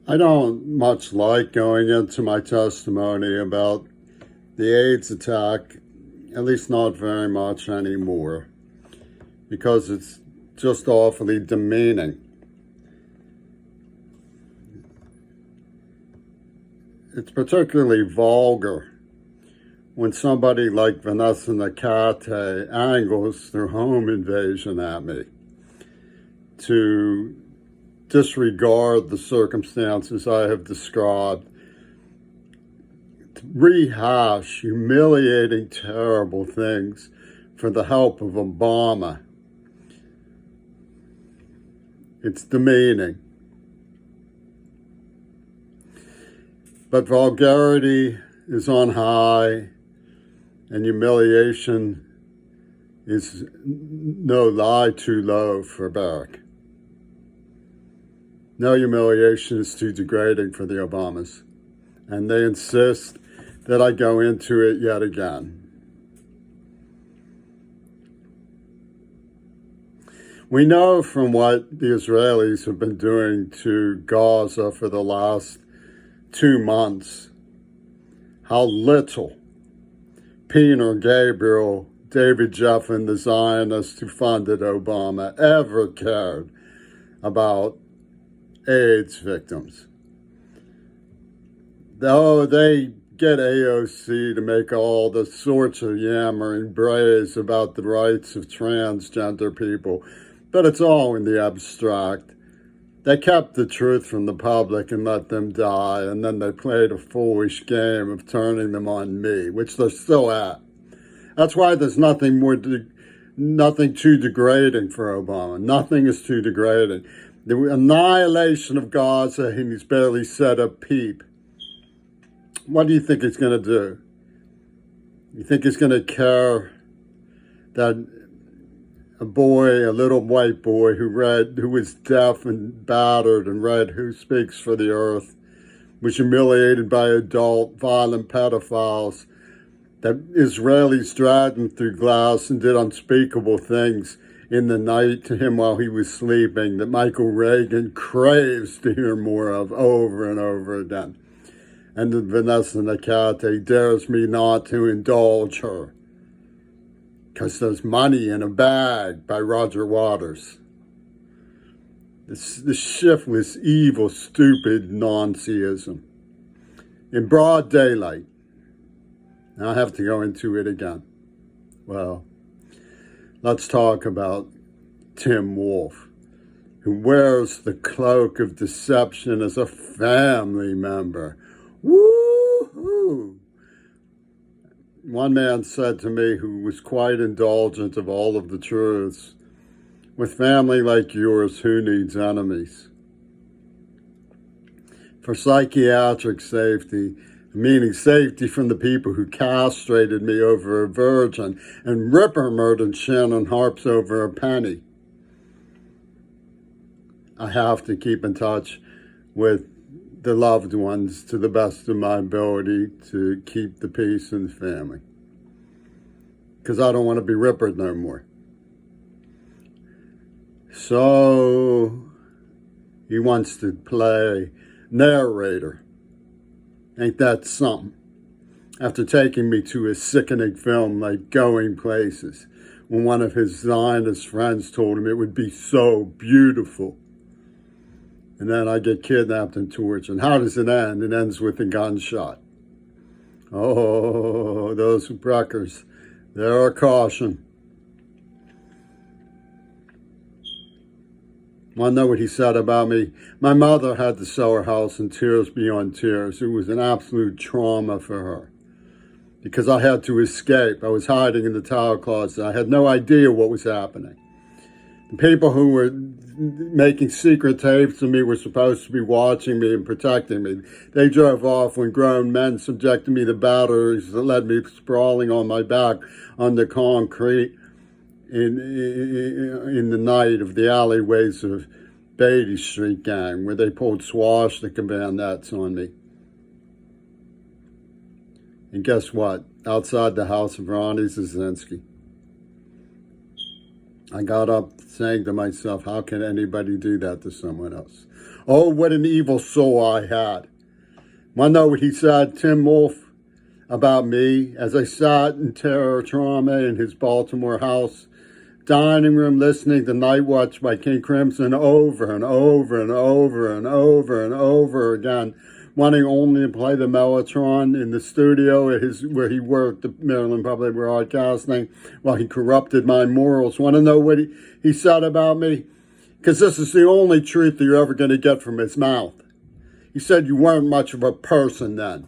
I don't much like going into my testimony about the AIDS attack, at least not very much anymore, because it's just awfully demeaning. It's particularly vulgar when somebody like Vanessa Nakate angles their home invasion at me to disregard the circumstances I have described, to rehash humiliating, terrible things for the help of Obama. It's demeaning. But vulgarity is on high, and humiliation is no lie too low for Barack. No humiliation is too degrading for the Obamas. And they insist that I go into it yet again. We know from what the Israelis have been doing to Gaza for the last 2 months how little Peter Gabriel, David Geffen, the Zionist who funded Obama, ever cared about AIDS victims. Oh, they get AOC to make all the sorts of yammering brays about the rights of transgender people, but it's all in the abstract. They kept the truth from the public and let them die, and then they played a foolish game of turning them on me, which they're still at. That's why there's nothing too degrading for Obama. Nothing is too degrading. The annihilation of Gaza, and he's barely said a peep. What do you think he's going to do? You think he's going to care that a little white boy who was deaf and battered and read Who Speaks for the Earth, was humiliated by adult violent pedophiles, that Israelis dragged him through glass and did unspeakable things in the night to him while he was sleeping, that Michael Reagan craves to hear more of over and over again. And that Vanessa Nakate dares me not to indulge her, because there's money in a bag by Roger Waters. This shiftless, evil, stupid Nazism in broad daylight. Now I have to go into it again. Well, let's talk about Tim Wolf, who wears the cloak of deception as a family member. Woo-hoo! One man said to me, who was quite indulgent of all of the truths, with family like yours, who needs enemies? For psychiatric safety, meaning safety from the people who castrated me over a virgin and Ripper murdered Shannon Harps over a penny, I have to keep in touch with the loved ones to the best of my ability to keep the peace in the family. Because I don't want to be Rippered no more. So he wants to play narrator. Ain't that something? After taking me to a sickening film like Going Places, when one of his Zionist friends told him it would be so beautiful. And then I get kidnapped and tortured. And how does it end? It ends with a gunshot. Oh, those Breckers, they're a caution. Want to know what he said about me? My mother had to sell her house in tears beyond tears. It was an absolute trauma for her because I had to escape. I was hiding in the towel closet. I had no idea what was happening. The people who were making secret tapes of me were supposed to be watching me and protecting me. They drove off when grown men subjected me to batteries that led me sprawling on my back on the concrete in the night of the alleyways of Beatty Street Gang, where they pulled swastika bayonets on me. And guess what? Outside the house of Ronnie Zazinski. I got up saying to myself, how can anybody do that to someone else? Oh, what an evil soul I had. Want to know what he said, Tim Wolf, about me as I sat in terror trauma in his Baltimore house, dining room, listening to Night Watch by King Crimson over and over and over and over and over again, wanting only to play the Mellotron in the studio at where he worked at Maryland Public Broadcasting while he corrupted my morals. Want to know what he said about me? Because this is the only truth that you're ever going to get from his mouth. He said you weren't much of a person then.